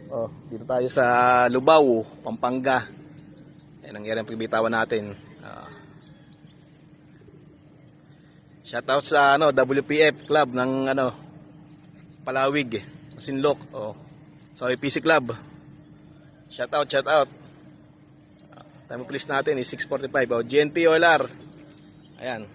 Oh, dito tayo sa Lubao, Pampanga. Yan ang area ng pagbitawan natin. Shoutout sa WPF Club ng Palawig, Masinloc. Oh. Sa PC Club. Shoutout. Time of police natin is 6:45. Oh, GNP OLR. Ayan.